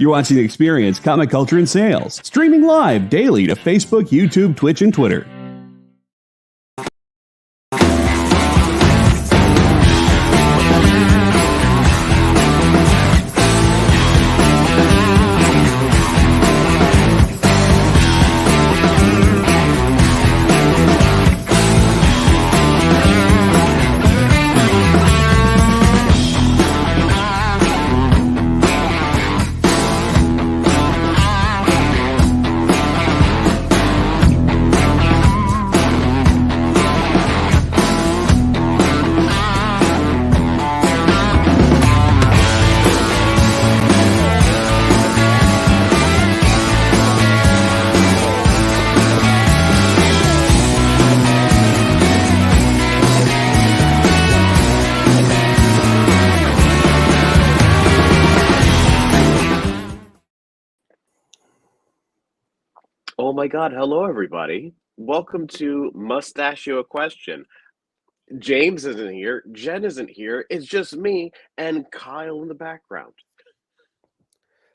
You're watching Experience Comic Culture and Sales, streaming live daily to Facebook, YouTube, Twitch, and Twitter. Oh my God, hello everybody. Welcome to Mustache Ask You a Question. James isn't here, Jen isn't here, it's just me and Kyle in the background.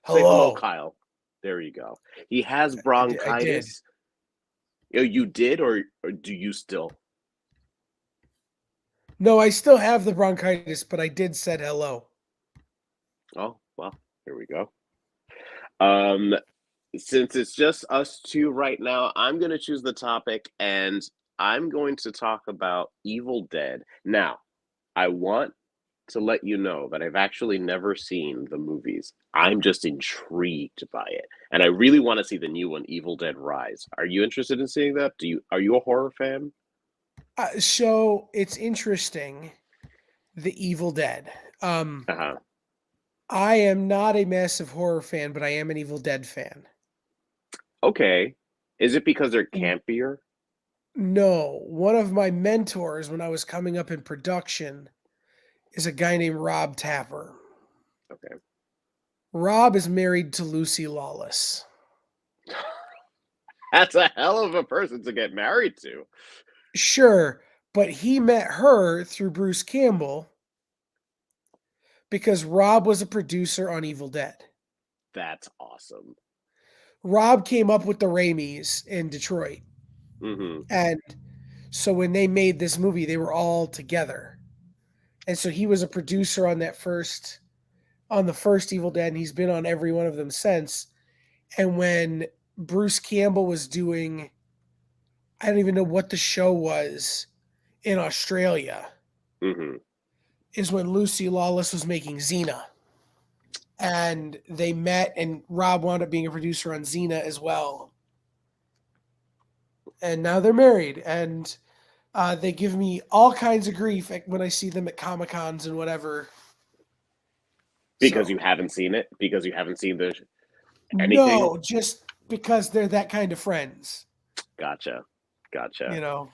Say hello, Hello. Kyle. There you go. He has I did. bronchitis. You did, or do you still? No, I still have the bronchitis, but I did said hello. Oh, well, here we go. Since it's just us two right now, I'm going to choose the topic and I'm going to talk about Evil Dead. Now, I want to let you know that I've actually never seen the movies. I'm just intrigued by it. And I really want to see the new one, Evil Dead Rise. Are you interested in seeing that? Are you a horror fan? So it's interesting, The Evil Dead. Uh-huh. I am not a massive horror fan, but I am an Evil Dead fan. Okay. Is it because they're campier? No, one of my mentors when I was coming up in production is a guy named Rob Tapper. Okay. Rob is married to Lucy Lawless. That's a hell of a person to get married to. Sure, but he met her through Bruce Campbell because Rob was a producer on Evil Dead. That's awesome. Rob came up with the Raimis in Detroit. Mm-hmm. And so when they made this movie, they were all together. And so he was a producer on the first Evil Dead, and he's been on every one of them since. And when Bruce Campbell was doing, I don't even know what the show was in Australia, Mm-hmm. is when Lucy Lawless was making Xena. And they met, and Rob wound up being a producer on Xena as well. And now they're married, and they give me all kinds of grief when I see them at Comic-Cons and whatever. Because you haven't seen it? Because you haven't seen anything? No, just because they're that kind of friends. Gotcha. You know?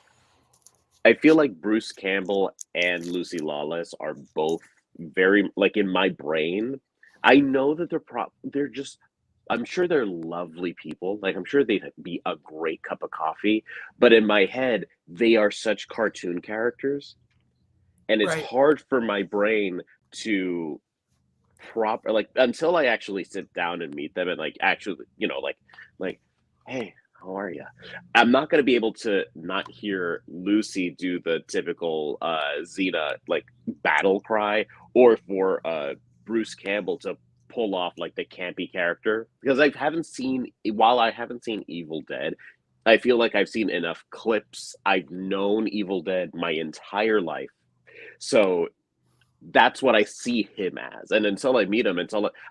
I feel like Bruce Campbell and Lucy Lawless are both very, like, in my brain. I know that they're just, I'm sure they're lovely people. Like, I'm sure they'd be a great cup of coffee. But in my head, they are such cartoon characters. And it's Right. hard for my brain to until I actually sit down and meet them and, like, actually, like, hey, how are you? I'm not going to be able to not hear Lucy do the typical Xena, like, battle cry, or for Bruce Campbell to pull off, like, the campy character. Because while I haven't seen Evil Dead, I feel like I've seen enough clips. I've known Evil Dead my entire life. So that's what I see him as. And until I meet him,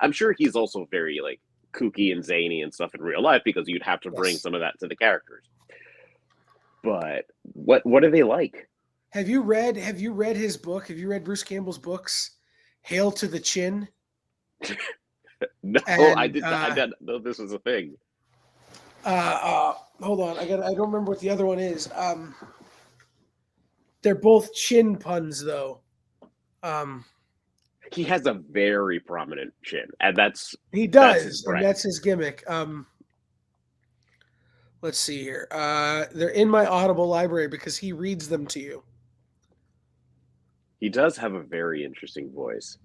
I'm sure he's also very, like, kooky and zany and stuff in real life, because you'd have to bring some of that to the characters. But what are they like? Have you read his book? Have you read Bruce Campbell's books? Hail to the Chin? No, And, I didn't know this was a thing. Hold on, I don't remember what the other one is. They're both chin puns, though. He has a very prominent chin, and that's his gimmick. Let's see here. They're in my Audible library because he reads them to you. He does have a very interesting voice.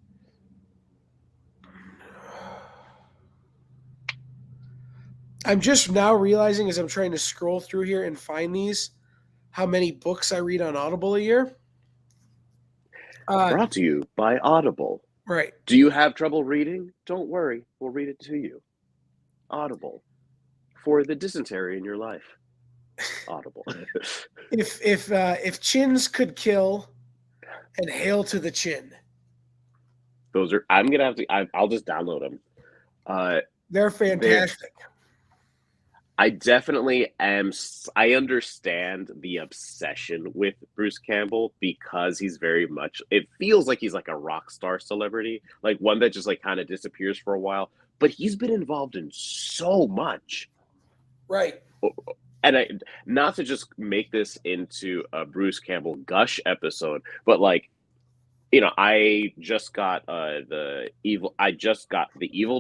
I'm just now realizing as I'm trying to scroll through here and find these, how many books I read on Audible a year. Brought to you by Audible. Right. Do you have trouble reading? Don't worry, we'll read it to you. Audible. For the dysentery in your life. Audible. If chins could kill, and hail to the chin. Those are. I'm gonna have to. I'll just download them. They're fantastic. I definitely am. I understand the obsession with Bruce Campbell because he's very much. It feels like he's like a rock star celebrity, like one that just like kind of disappears for a while. But he's been involved in so much, right? And not to just make this into a Bruce Campbell gush episode, but like, I just got the Evil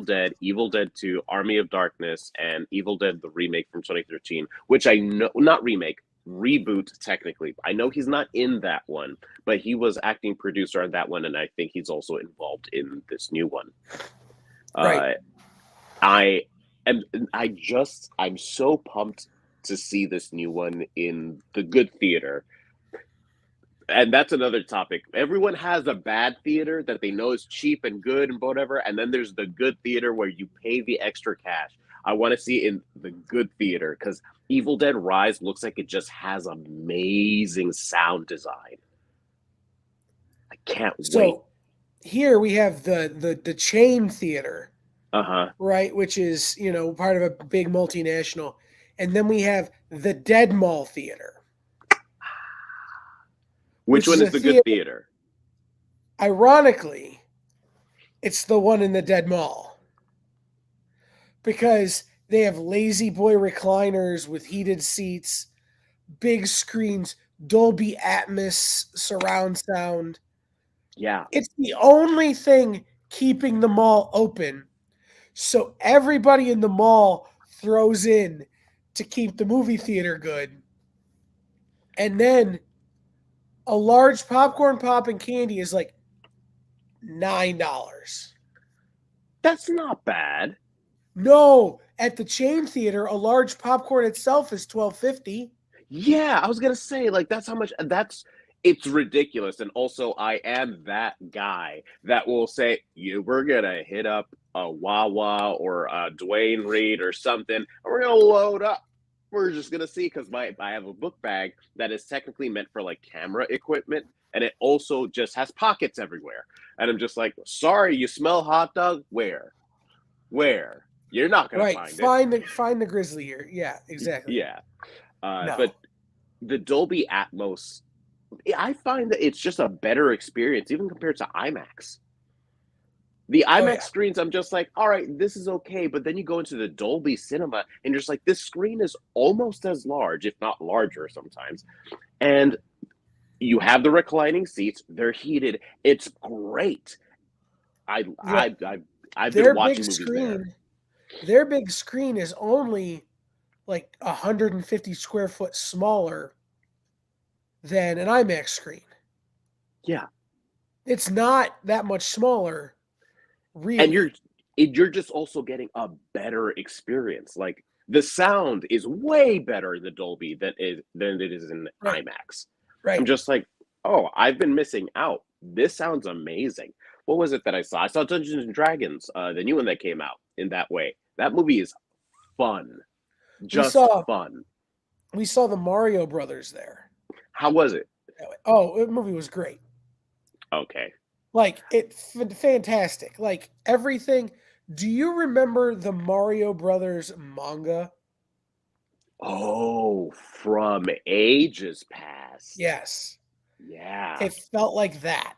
Dead, Evil Dead 2, Army of Darkness, and Evil Dead the remake from 2013, which I know, not remake, reboot technically. I know he's not in that one, but he was acting producer on that one, and I think he's also involved in this new one. Right. I'm so pumped to see this new one in the good theater. And that's another topic. Everyone has a bad theater that they know is cheap and good and whatever, and then there's the good theater where you pay the extra cash. I want to see in the good theater because Evil Dead Rise looks like it just has amazing sound design. I can't wait. So here we have the chain theater, right, which is part of a big multinational, and then we have the Dead Mall Theater. Which one is the good theater? Ironically, it's the one in the Dead Mall. Because they have lazy boy recliners with heated seats, big screens, Dolby Atmos surround sound. Yeah. It's the only thing keeping the mall open. So everybody in the mall throws in to keep the movie theater good. And then a large popcorn pop and candy is like $9. That's not bad. No, at the chain theater, a large popcorn itself is $12.50. Yeah, I was gonna say, like, that's how much. It's ridiculous. And also, I am that guy that will say, we're gonna hit up a Wawa or a Dwayne Reed or something, and we're gonna load up. We're just gonna see because I have a book bag that is technically meant for like camera equipment, and it also just has pockets everywhere. And I'm just like, sorry, you smell hot dog? Where? You're not gonna find it. Find the grizzly here. Yeah, exactly. Yeah, but the Dolby Atmos, I find that it's just a better experience, even compared to IMAX. The IMAX screens, I'm just like, all right, this is okay. But then you go into the Dolby Cinema, and you're just like, this screen is almost as large, if not larger sometimes. And you have the reclining seats. They're heated. It's great. I've been watching movies there. Their big screen is only like 150 square foot smaller than an IMAX screen. Yeah. It's not that much smaller. Really. And you're just also getting a better experience. Like the sound is way better in the Dolby than it is in IMAX. Right. I'm just like, oh, I've been missing out. This sounds amazing. What was it that I saw? I saw Dungeons and Dragons, the new one that came out in that way. That movie is fun. Fun. We saw the Mario Brothers there. How was it? Oh, the movie was great. Okay. Like, it's fantastic. Like, everything. Do you remember the Mario Brothers manga? Oh, from ages past. Yes. Yeah. It felt like that.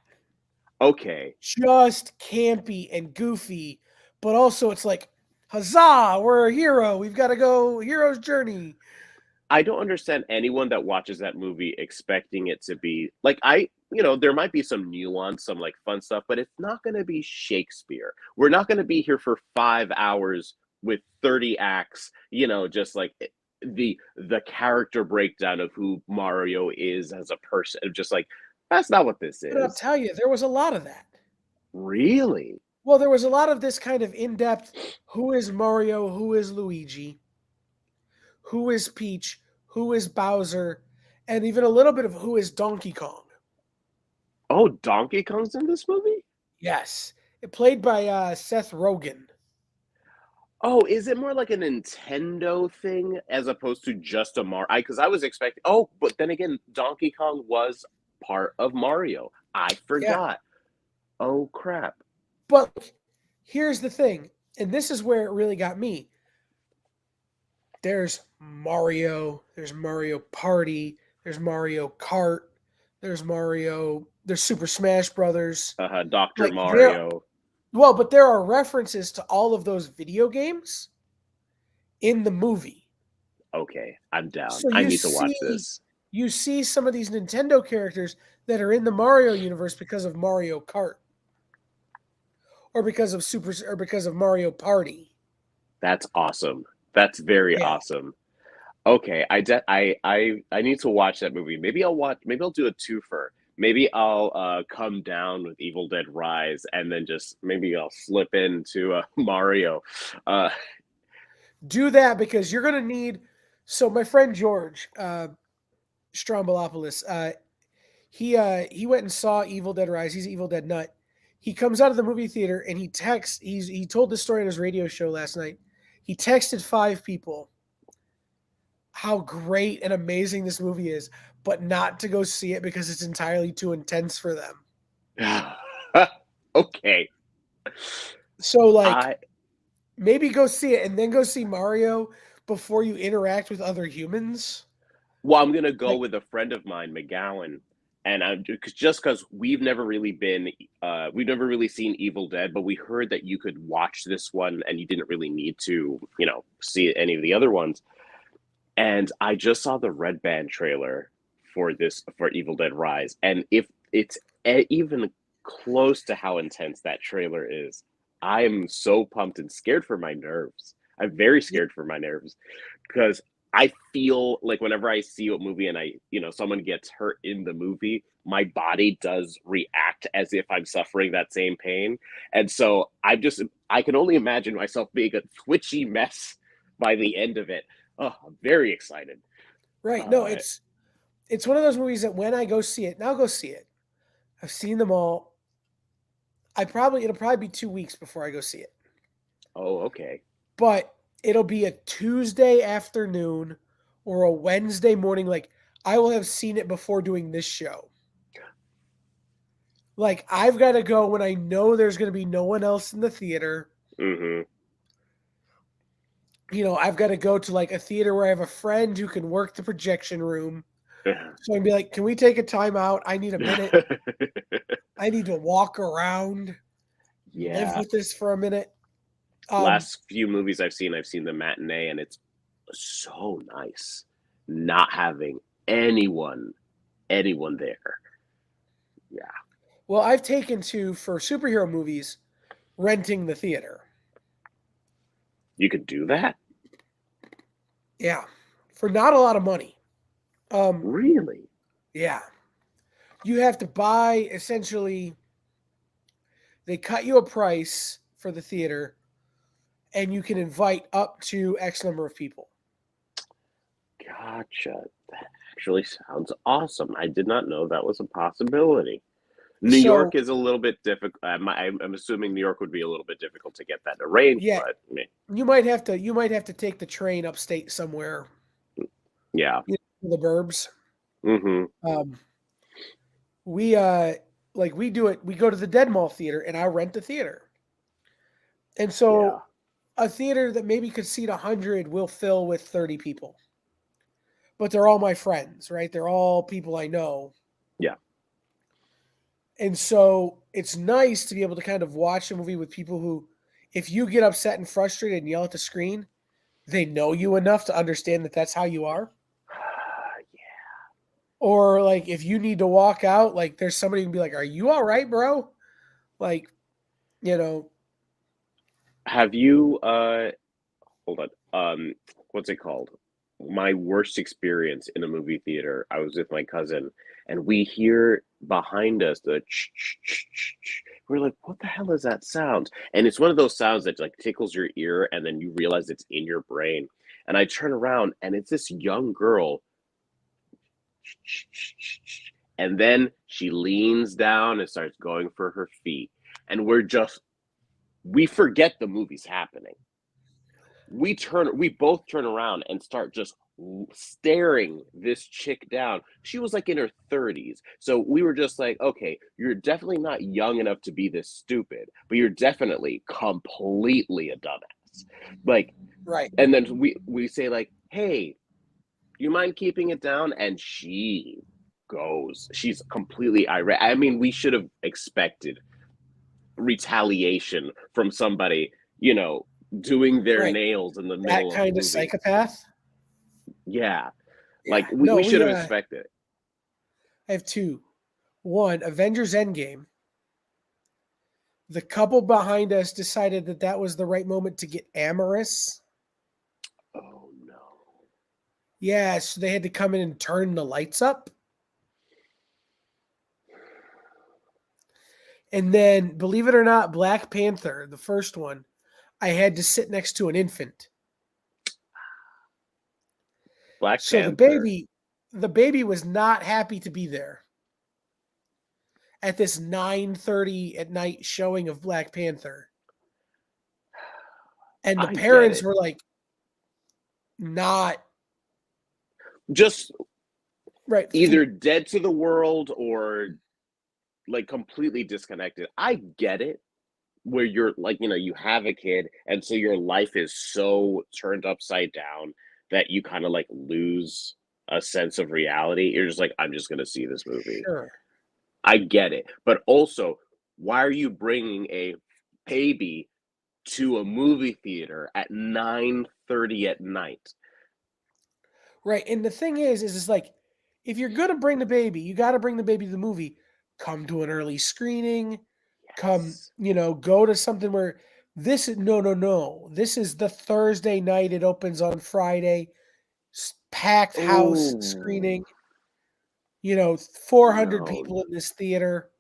Okay. Just campy and goofy, but also it's like, huzzah, we're a hero. We've got to go hero's journey. I don't understand anyone that watches that movie expecting it to be like there might be some nuance, some like fun stuff, but it's not going to be Shakespeare. We're not going to be here for 5 hours with 30 acts, just like the character breakdown of who Mario is as a person. Just like, that's not what this is. But I'll tell you, there was a lot of that. Really? Well, there was a lot of this kind of in-depth, who is Mario, who is Luigi? who is Peach, who is Bowser, and even a little bit of who is Donkey Kong. Oh, Donkey Kong's in this movie? Yes, it played by Seth Rogen. Oh, is it more like a Nintendo thing as opposed to just a Mario? Because I was expecting. Oh, but then again, Donkey Kong was part of Mario. I Yeah, forgot. Oh crap! but here's the thing, and this is where it really got me. There's Mario Party, there's Mario Kart, there's Super Smash Brothers. Doctor Like there, Mario. well, but there are references to all of those video games in the movie. Okay, I'm down. So I need to watch this. you see some of these Nintendo characters that are in the Mario universe because of Mario Kart or because of Mario Party. That's awesome. That's very Yeah. awesome. Okay, I need to watch that movie. Maybe I'll watch. Maybe I'll do a twofer. Maybe I'll come down with Evil Dead Rise, and then just maybe I'll slip into Mario. Uh, Do that because you're gonna need. So my friend George Strombolopoulos, he went and saw Evil Dead Rise. He's an Evil Dead nut. He comes out of the movie theater and he told this story on his radio show last night. He texted 5 people how great and amazing this movie is, but not to go see it because it's entirely too intense for them. okay. So like I maybe go see it and then go see Mario before you interact with other humans. Well, I'm gonna go Like with a friend of mine, McGowan, and I'm just because we've never really seen Evil Dead, but we heard that you could watch this one and you didn't really need to, see any of the other ones. And I just saw the Red Band trailer for Evil Dead Rise, and if it's even close to how intense that trailer is, I am so pumped and scared for my nerves. I'm very scared for my nerves because I feel like whenever I see a movie and someone gets hurt in the movie, my body does react as if I'm suffering that same pain. And so I can only imagine myself being a twitchy mess by the end of it. Oh, I'm very excited. right. No, Uh, it's one of those movies that when I go see it, now go see it. I've seen them all. It'll probably be 2 weeks before I go see it. oh, okay. But it'll be a Tuesday afternoon or a Wednesday morning. Like I will have seen it before doing this show. Like I've got to go when I know there's going to be no one else in the theater. Mm-hmm. I've got to go to like a theater where I have a friend who can work the projection room. So I'd be like, can we take a time out? I need a minute. I need to walk around, live Yeah. with this for a minute. Last few movies I've seen the matinee, and it's so nice not having anyone there. Yeah. Well, I've taken to, for superhero movies, renting the theater. You could do that? Yeah. For not a lot of money. Really? Yeah. You have to buy, essentially, they cut you a price for the theater, and you can invite up to X number of people. Gotcha. That actually sounds awesome. I did not know that was a possibility. New So, York is a little bit difficult. I'm assuming New York would be a little bit difficult to get that arranged, yeah, but you might have to take the train upstate somewhere, yeah. the burbs. Mm-hmm. Um, we we do it. We go to the Dead Mall Theater, and I rent the theater. And Yeah. so, a theater that maybe could seat 100 will fill with 30 people. But they're all my friends, right? They're all people I know. Yeah. And so it's nice to be able to kind of watch a movie with people who, if you get upset and frustrated and yell at the screen, they know you enough to understand that that's how you are. Yeah. Or like if you need to walk out, like there's somebody who can be like, "Are you all right, bro?" Like, you know, Have you hold on. What's it called? My worst experience in a movie theater. I was with my cousin, and we hear behind us the ch ch ch ch ch. We're like, "What the hell is that sound?" And it's one of those sounds that like tickles your ear, and then you realize it's in your brain. And I turn around and it's this young girl. And then she leans down and starts going for her feet. And we forget the movie's happening. We both turn around and start just staring this chick down. She was like in her 30s. So we were just like, okay, you're definitely not young enough to be this stupid, but you're definitely completely a dumbass. Like, Right. and then we say like, hey, you mind keeping it down? And she's completely irate. I mean, we should have expected retaliation from somebody, doing their Right. nails in the That middle of the kind of movie. psychopath. Yeah. Yeah. Like No, we should have expected. I have two. One, Avengers Endgame. The couple behind us decided that was the right moment to get amorous. Oh no. Yeah, so they had to come in and turn the lights up. And then, believe it or not, Black Panther, the first one, I had to sit next to an infant. Black So Panther. the baby was not happy to be there at this 9:30 at night showing of Black Panther. And the I get parents it. were like, not Just right. either dead to the world or like completely disconnected. I get it. Where you're like, you have a kid, and so your life is so turned upside down that you kind of like lose a sense of reality. You're just like, I'm just gonna see this movie. Sure. I get it, but also, why are you bringing a baby to a movie theater at 9:30 at night? Right. And the thing is it's like, if you're going to bring the baby, you got to bring the baby to the movie. Come to an early screening. Come, Yes. go to something where this is no. This is the Thursday night. It opens on Friday. Packed house Oh screening. 400 no. people in this theater.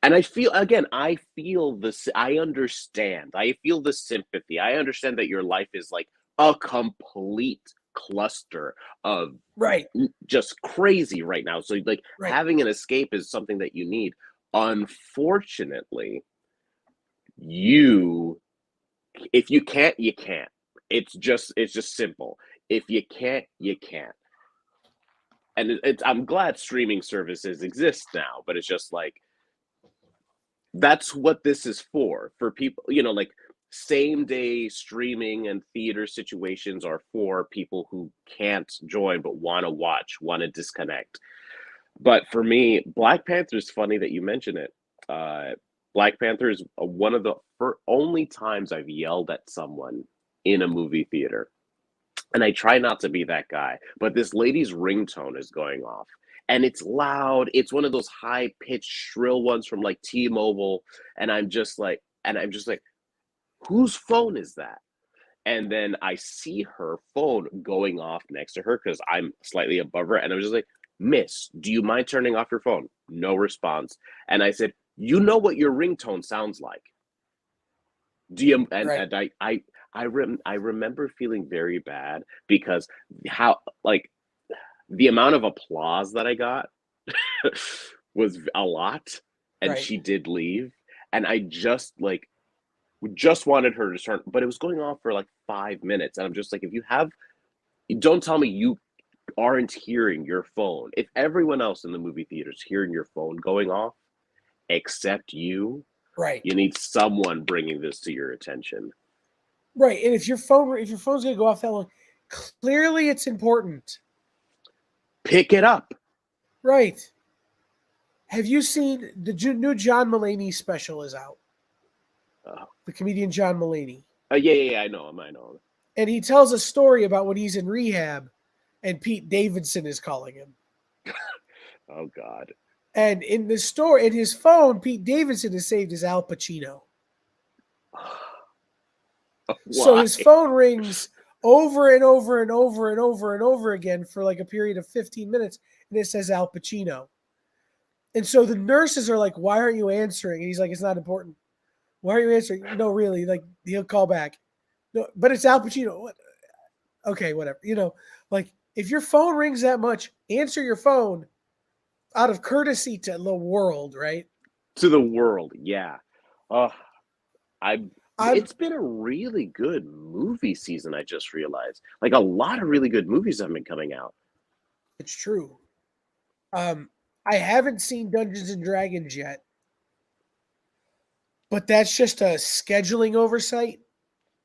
And I feel this. I understand. I feel the sympathy. I understand that your life is like a complete cluster of Right. just crazy right now. So, like, Right. having an escape is something that you need. Unfortunately, you, if you can't, you can't. It's just simple. If you can't, you can't. And I'm glad streaming services exist now, but it's just like, that's what this is for people, like same day streaming and theater situations are for people who can't join but want to watch, want to disconnect. But for me, Black Panther is funny that you mention it. Black Panther is one of the only times I've yelled at someone in a movie theater, and I try not to be that guy, but this lady's ringtone is going off and it's loud. It's one of those high pitched shrill ones from like T-Mobile. And I'm just like, whose phone is that? And then I see her phone going off next to her because I'm slightly above her. And I was just like, Miss, do you mind turning off your phone? No response. And I said, you know what your ringtone sounds like. Do you? And, Right. and I remember feeling very bad because how like the amount of applause that I got was a lot, and Right. she did leave, and I just wanted her to turn, but it was going on for like 5 minutes, and I'm just like, if you have, don't tell me you aren't hearing your phone. If everyone else in the movie theater is hearing your phone going off, except Right. you need someone bringing this to your attention. Right. And if your phone's going to go off that long, clearly it's important. Pick it up. Right. Have you seen the new John Mulaney special is out? The comedian John Mulaney. Yeah, I know him. And he tells a story about when he's in rehab and Pete Davidson is calling him. Oh God. And in the story, in his phone, Pete Davidson is saved as Al Pacino. So his phone rings over and over and over and over and over again for like a period of 15 minutes, and it says Al Pacino. And so the nurses are like, why aren't you answering? And he's like, it's not important. Why are you answering? No, really, like he'll call back. No, but it's Al Pacino. What? okay, whatever. Like if your phone rings that much, answer your phone out of courtesy to the world, right? To the world, yeah. Oh, I. I'm It's been a really good movie season. I just realized, like a lot of really good movies have been coming out. It's true. Um, I haven't seen Dungeons and Dragons yet, but that's just a scheduling oversight.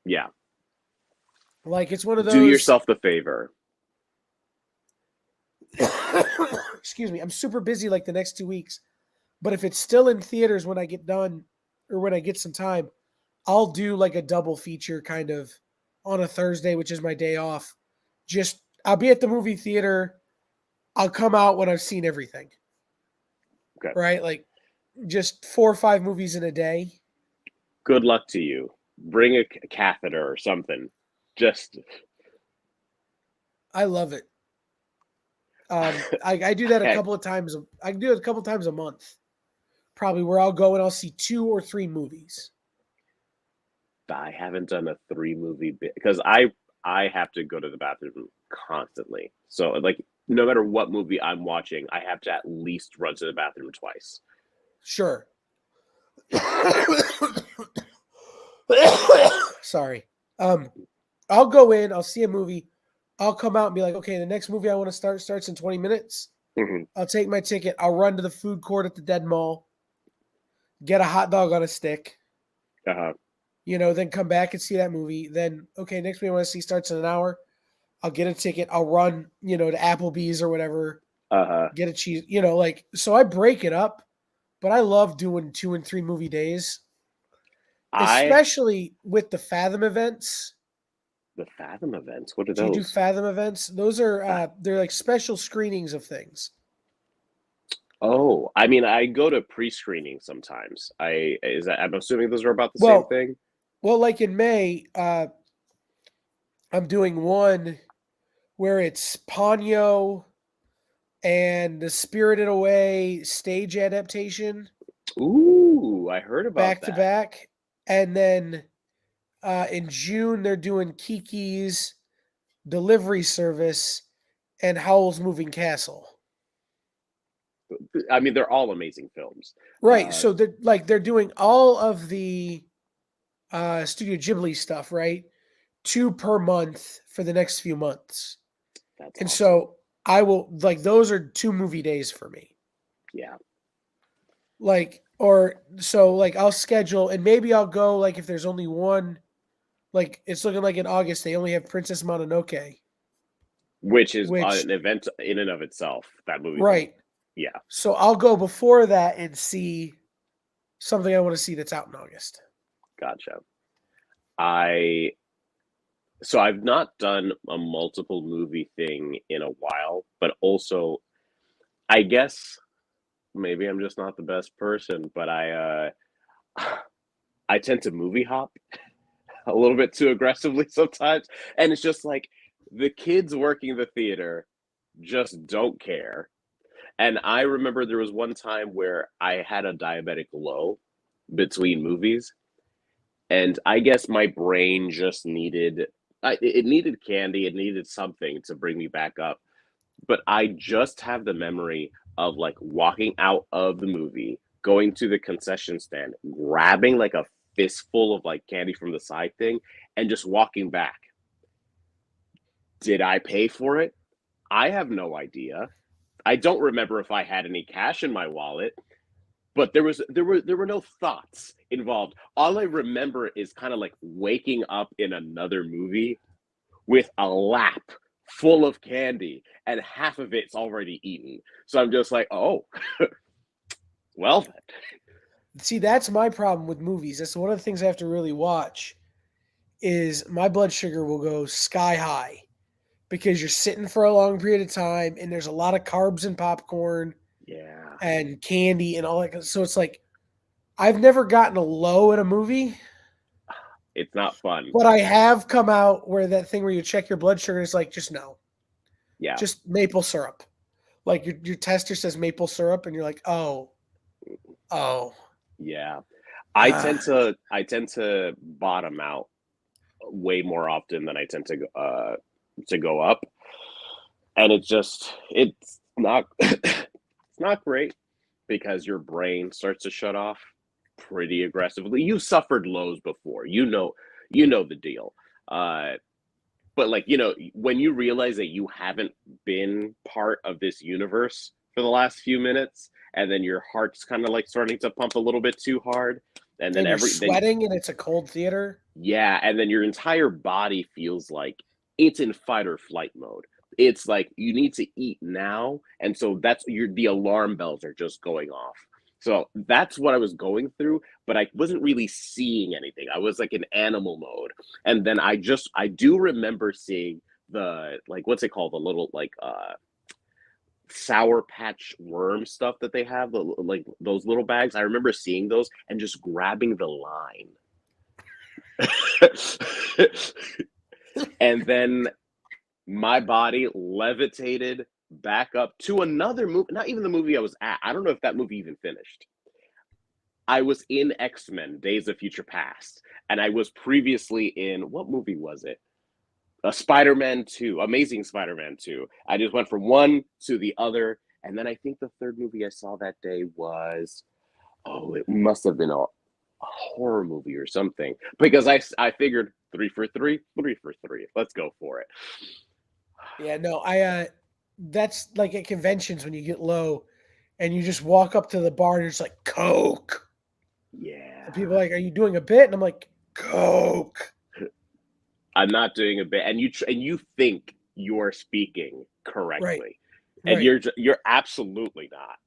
Yeah, Like it's one of do those. yourself the favor. Excuse me. I'm super busy like the next 2 weeks, but if it's still in theaters when I get done or when I get some time, I'll do like a double feature kind of on a Thursday, which is my day off. Just I'll be at the movie theater. I'll come out when I've seen everything. Okay. Right? Like just 4 or 5 movies in a day. Good luck to you. Bring a catheter or something. Just I love it. I do that a heck, couple of times. I do it a couple of times a month, probably where I'll go and I'll see 2 or 3 movies. I haven't done a 3 movie bit because I have to go to the bathroom constantly. So like no matter what movie I'm watching, I have to at least run to the bathroom twice. Sure. Sorry. I'll go in, I'll see a movie, I'll come out and be like, okay, the next movie I want to start starts in 20 minutes. Hmm. I'll take my ticket, I'll run to the food court at the Dead Mall, get a hot dog on a stick, Uh-huh. then come back and see that movie. Then, okay, next movie I want to see starts in an hour. I'll get a ticket, I'll run, to Applebee's or whatever, Uh-huh. get a cheese, so I break it up, but I love doing 2 and 3 movie days, I especially with the Fathom events. the Fathom events. What are Do you do those? Fathom events? Those are Uh, they're like special screenings of things. oh, I mean, I go to pre-screening sometimes. I'm assuming those are about the same Well, thing. like in May, I'm doing one where it's Ponyo and the Spirited Away stage adaptation Ooh, I heard about back to that. back, and then in June they're doing Kiki's Delivery Service and Howl's Moving Castle. I mean, they're all amazing films. Right, Uh, so they're doing all of the Studio Ghibli stuff, right? 2 per month for the next few months. that's And awesome. so I will like those are 2 movie days for me. Yeah. Like or so like I'll schedule and maybe I'll go like if there's only one like it's looking like in August they only have Princess Mononoke, Which is which an event in and of itself. That movie's right. yeah, So I'll go before that and see something I want to see that's out in August. gotcha. I so I've not done a multiple movie thing in a while, but also I guess maybe I'm just not the best person, but I tend to movie hop a little bit too aggressively sometimes, and it's just like the kids working the theater just don't care. And I remember there was one time where I had a diabetic low between movies, and I guess my brain just needed it needed candy, it needed something to bring me back up. But I just have the memory of like walking out of the movie, going to the concession stand, grabbing like a fistful of like candy from the side thing, and just walking back. Did I pay for it? I have no idea. I don't remember if I had any cash in my wallet, but there were no thoughts involved. All I remember is kind of like waking up in another movie with a lap full of candy and half of it's already eaten. So I'm just like, oh, well then. See, that's my problem with movies. That's one of the things I have to really watch is my blood sugar will go sky high because you're sitting for a long period of time and there's a lot of carbs and popcorn Yeah, and candy and all that. So it's like I've never gotten a low at a movie, it's not fun. but I have come out where that thing where you check your blood sugar is like just no, Yeah, just maple syrup. Like your tester says maple syrup, and you're like, oh, yeah. uh, I tend to bottom out way more often than I tend to to go up, and it's not it's not great because your brain starts to shut off pretty aggressively. You suffered lows before, you know the deal. Uh, but like when you realize that you haven't been part of this universe for the last few minutes, and then your heart's kind of like starting to pump a little bit too hard, and then And you're then sweating and it's a cold theater. yeah, and then your entire body feels like it's in fight or flight mode. It's like you need to eat now, and so that's the alarm bells are just going off. So that's what I was going through, but I wasn't really seeing anything. I was like in animal mode. And then I do remember seeing the like what's it called? The little like sour patch worm stuff that they have, like those little bags. I remember seeing those and just grabbing the line. And then my body levitated back up to another movie, not even the movie I was at. I don't know if that movie even finished. I was in X-Men Days of Future Past, and I was previously in, what movie was it? Spider-Man 2, Amazing Spider-Man 2. I just went from one to the other, and then I think the third movie I saw that day was, oh, it must have been a horror movie or something, because I figured 3 for 3, 3 for 3. Let's go for it. Yeah, no, that's like at conventions when you get low and you just walk up to the bar and you're just like, Coke. Yeah. And people are like, are you doing a bit? And I'm like, Coke. I'm not doing a bit, and you think you're speaking correctly, and Right. you're absolutely not.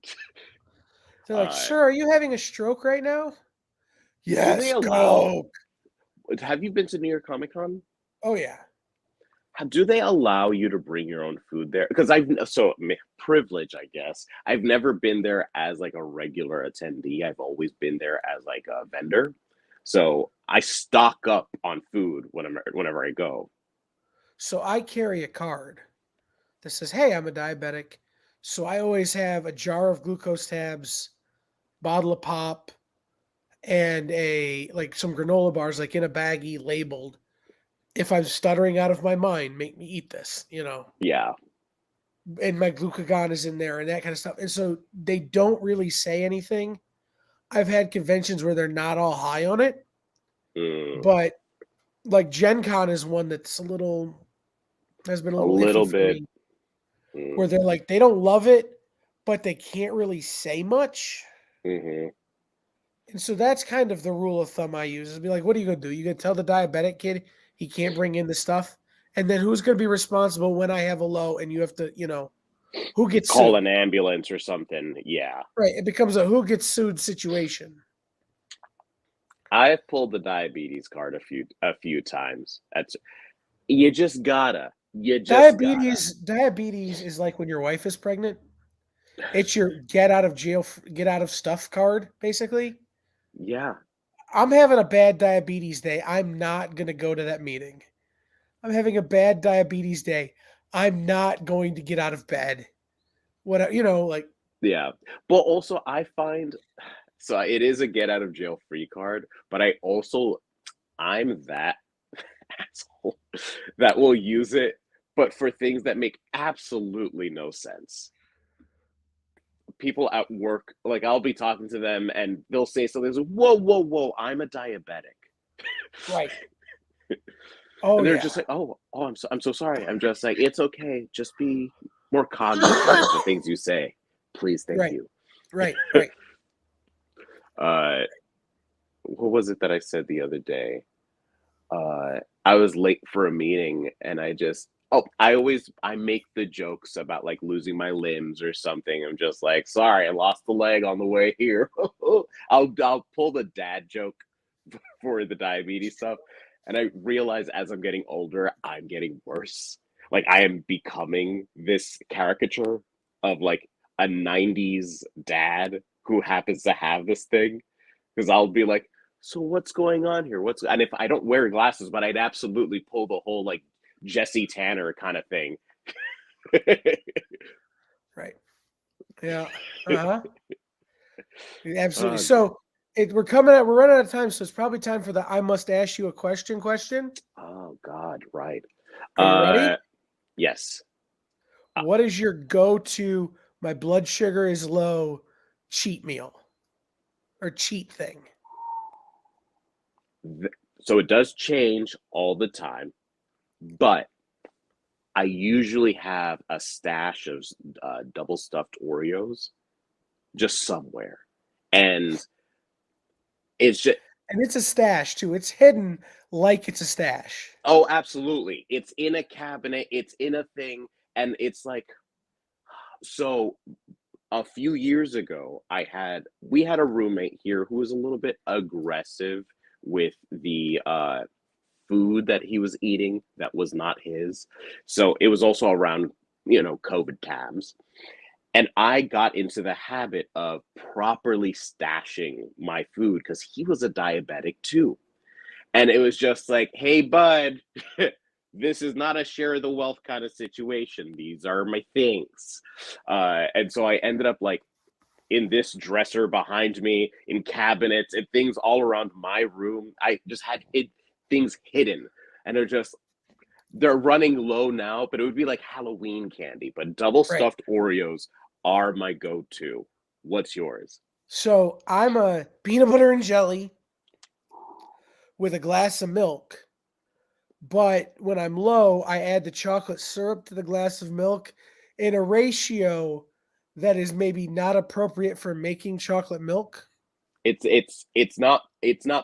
They're like, sir, are you having a stroke right now? Do they Yes, allow? Coke. Have you been to New York Comic Con? Oh yeah. Do they allow you to bring your own food there? Because privilege, I guess. I've never been there as like a regular attendee. I've always been there as like a vendor. So I stock up on food whenever I go. So I carry a card that says, hey, I'm a diabetic. So I always have a jar of glucose tabs, bottle of pop, and some granola bars like in a baggie labeled. If I'm stuttering out of my mind, make me eat this, Yeah. And my glucagon is in there and that kind of stuff. And so they don't really say anything. I've had conventions where they're not all high on it, Mm, but like Gen Con is one that's has been a a little iffy little for bit. me, where Mm, they're like, they don't love it, but they can't really say much. hmm And so that's kind of the rule of thumb I use is be like, what are you going to do? You going to tell the diabetic kid he can't bring in the stuff? And then who's going to be responsible when I have a low and you have to, who gets Call sued? an ambulance or something. Yeah. Right. It becomes a who gets sued situation. I've pulled the diabetes card a few times. That's you just gotta. You just gotta. Diabetes is like when your wife is pregnant. It's your get out of jail, get out of stuff card, basically. Yeah. I'm having a bad diabetes day. I'm not going to go to that meeting. I'm having a bad diabetes day. I'm not going to get out of bed. What, like, Yeah. But also I find so it is a get out of jail free card, but I'm that asshole that will use it, but for things that make absolutely no sense. People at work, like I'll be talking to them and they'll say something like, whoa, whoa, whoa, I'm a diabetic. right. Oh, And they're yeah. just like, I'm so sorry. I'm just like, it's okay. Just be more cognizant of the things you say. Please, thank Right. you. Right. uh, what was it that I said the other day? I was late for a meeting and I make the jokes about like losing my limbs or something. I'm just like, sorry, I lost the leg on the way here. I'll pull the dad joke for the diabetes stuff. And I realize as I'm getting older, I'm getting worse. Like I am becoming this caricature of like a 90s dad who happens to have this thing. Because I'll be like, so what's going on here? And if I don't wear glasses, but I'd absolutely pull the whole like Jesse Tanner kind of thing. Right. Yeah. Uh-huh. Absolutely. Oh god. So we're running out of time. So it's probably time for the I must ask you a question. Oh god, right. Are you Uh ready? Yes. What is your go-to, my blood sugar is low, cheat meal or cheat thing? So it does change all the time, but I usually have a stash of double stuffed Oreos just somewhere. And it's just, And it's a stash too. It's hidden like it's a stash. oh, absolutely. It's in a cabinet, it's in a thing. And it's like, so a few years ago, we had a roommate here who was a little bit aggressive with the food that he was eating that was not his. So it was also around, COVID times. And I got into the habit of properly stashing my food because he was a diabetic too. And it was just like, hey, bud, this is not a share the wealth kind of situation. These are my things. And so I ended up like in this dresser behind me, in cabinets, and things all around my room. I just had things hidden. And they're running low now, but it would be like Halloween candy. But double Right. stuffed Oreos are my go to. What's yours? So I'm a peanut butter and jelly with a glass of milk. But when I'm low, I add the chocolate syrup to the glass of milk in a ratio that is maybe not appropriate for making chocolate milk. It's not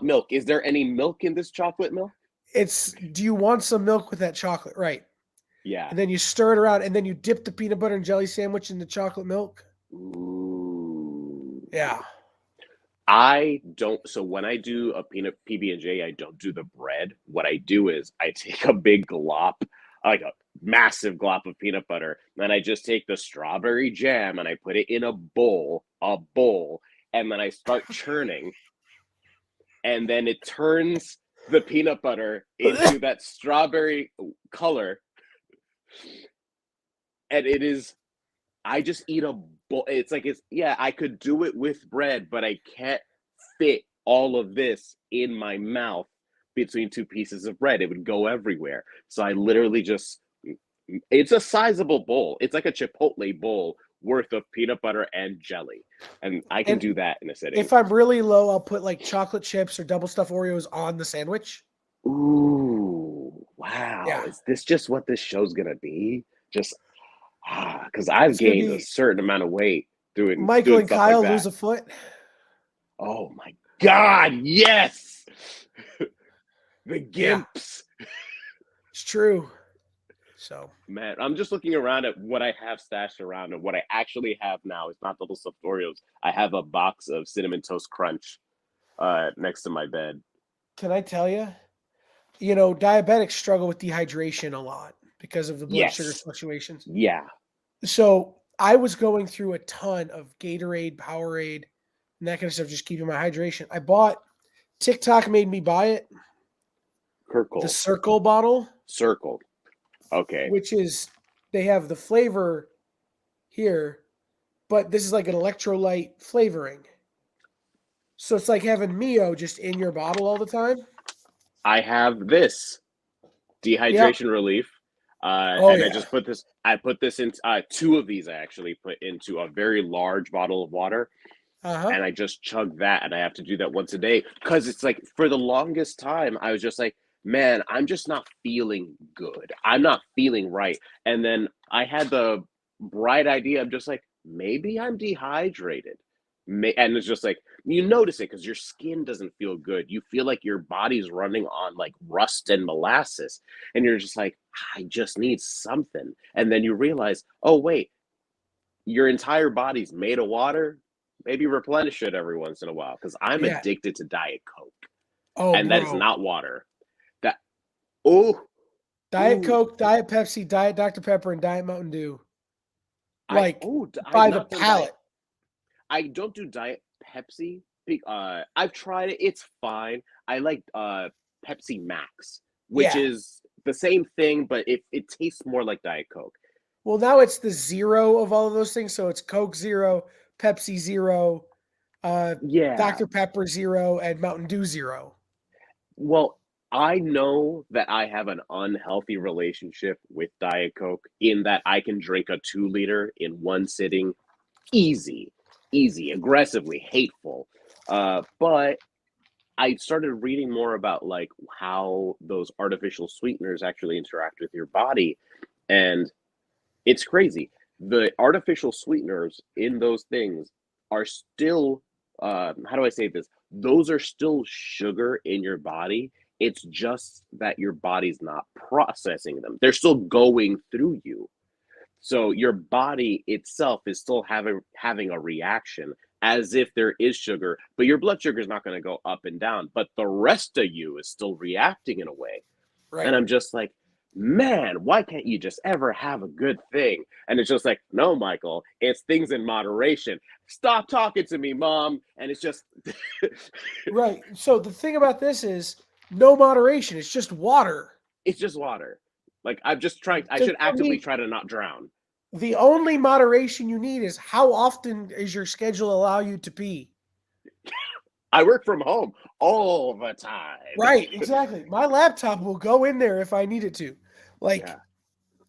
milk. Is there any milk in this chocolate milk? Do you want some milk with that chocolate? Right. Yeah. And then you stir it around and then you dip the peanut butter and jelly sandwich in the chocolate milk. Ooh. Yeah. I don't. So when I do a peanut PB&J, I don't do the bread. What I do is I take a big glop, like a massive glop of peanut butter, then I just take the strawberry jam and I put it in a bowl, and then I start churning, and then it turns the peanut butter into that strawberry color, and it is. I just eat a bowl. Yeah, I could do it with bread, but I can't fit all of this in my mouth between two pieces of bread. It would go everywhere. So I literally just, it's a sizable bowl. It's like a Chipotle bowl worth of peanut butter and jelly. And I can And do that in a sitting. if I'm really low, I'll put like chocolate chips or double stuffed Oreos on the sandwich. Ooh, wow. Yeah. Is this just what this show's gonna be? Just, because I've It's going to gained a be certain amount of weight doing Michael doing and stuff like Kyle that. lose a foot. Oh my God, yes! The Yeah, gimps. it's true. So, Man, I'm just looking around at what I have stashed around, and what I actually have now is not double stuffed Oreos. I have a box of Cinnamon Toast Crunch next to my bed. can I tell you? Diabetics struggle with dehydration a lot because of the blood sugar Yes. fluctuations. Yeah. So, I was going through a ton of Gatorade, Powerade, and that kind of stuff, just keeping my hydration. I bought TikTok made me buy it, the Kirkle. Circle bottle, Circle. Okay. which is they have the flavor here, but this is like an electrolyte flavoring. So it's like having Mio just in your bottle all the time. I have this Yep. dehydration relief. Oh And yeah. I put this in, two of these I actually put into a very large bottle of water, Uh-huh. and I just chug that, and I have to do that once a day because it's like for the longest time I was just like, man, I'm just not feeling good. I'm not feeling right. And then I had the bright idea. I'm just like, maybe I'm dehydrated. And it's just like you notice it because your skin doesn't feel good. You feel like your body's running on like rust and molasses, and you're just like, I just need something. And then you realize, oh wait, your entire body's made of water. Maybe replenish it every once in a while because I'm Yeah. addicted to Diet Coke, Oh, and that is bro. not water. That oh Diet ooh Coke, Diet Pepsi, Diet Dr. Pepper, and Diet Mountain Dew. Like I've by the not done Diet. pallet. I don't do Diet Pepsi. I've tried it. It's fine. I like Pepsi Max, which Yeah. is the same thing, but it tastes more like Diet Coke. Well, now it's the zero of all of those things. So it's Coke Zero, Pepsi Zero, uh, Yeah. Dr. Pepper Zero, and Mountain Dew Zero. Well, I know that I have an unhealthy relationship with Diet Coke in that I can drink a 2 liter in one sitting, easy, aggressively hateful. But I started reading more about like how those artificial sweeteners actually interact with your body, and it's crazy. The artificial sweeteners in those things are still, how do I say this? Those are still sugar in your body. It's just that your body's not processing them. They're still going through you. So your body itself is still having a reaction as if there is sugar, but your blood sugar is not going to go up and down. But the rest of you is still reacting in a way. Right. And I'm just like, man, why can't you just ever have a good thing? And it's just like, no, Michael, it's things in moderation. Stop talking to me, Mom. And it's just Right. So the thing about this is no moderation. It's just water. it's just water. Like I'm just trying. I Does should that actively mean try to not drown. the only moderation you need is how often is your schedule allow you to pee? I work from home all the time. Right, exactly. My laptop will go in there if I need it to. Like, Yeah.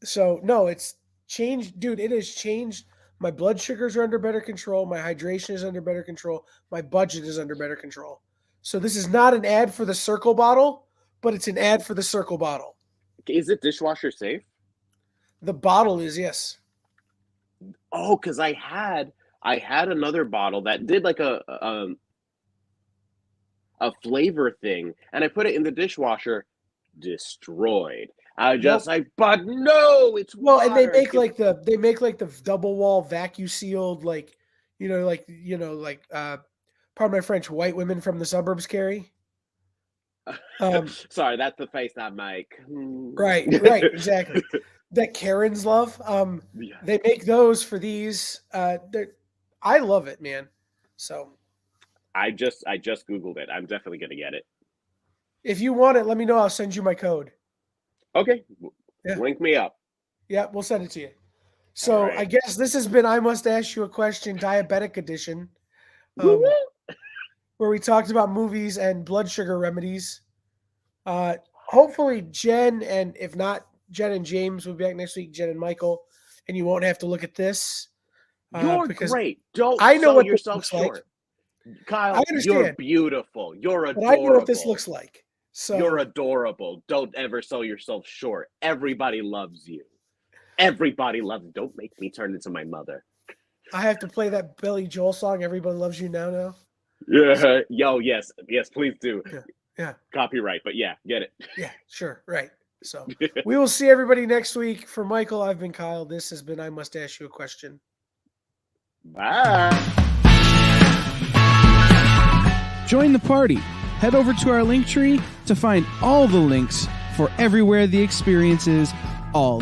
so no, it's changed, dude. It has changed. My blood sugars are under better control. My hydration is under better control. My budget is under better control. So this is not an ad for the Circle bottle, but it's an ad for the Circle bottle. Is it dishwasher safe? The bottle is, yes. Oh, because I had another bottle that did like a flavor thing, and I put it in the dishwasher, destroyed. I just Nope. like, but no, it's Well, and they water. make like the double wall vacuum sealed, like pardon my French, white women from the suburbs carry. Sorry, that's the face I make. Right, exactly. That Karens love. Yeah. They make those for these. I love it, man. So I just Googled it. I'm definitely gonna get it. if you want it, let me know. I'll send you my code. Okay, Yeah. link me up. Yeah, we'll send it to you. So right. I guess this has been I Must Ask You a Question Diabetic Edition, Woo-woo. where we talked about movies and blood sugar remedies. Hopefully Jen, and if not, Jen and James will be back next week, Jen and Michael, and you won't have to look at this. You're because great. Don't I know sell what this yourself looks short. like. Kyle, I you're understand. beautiful. You're But adorable. I know what this looks like. So You're adorable. Don't ever sell yourself short. Everybody loves you. Everybody loves you. Don't make me turn into my mother. I have to play that Billy Joel song, Everybody Loves You Now. Yeah. Yo, yes, please do. Yeah. Copyright, but yeah, get it. Yeah, sure. Right. So we will see everybody next week. For Michael, I've been Kyle. This has been I Must Ask You a Question. Bye. Join the party. Head over to our link tree to find all the links for everywhere the experience is, all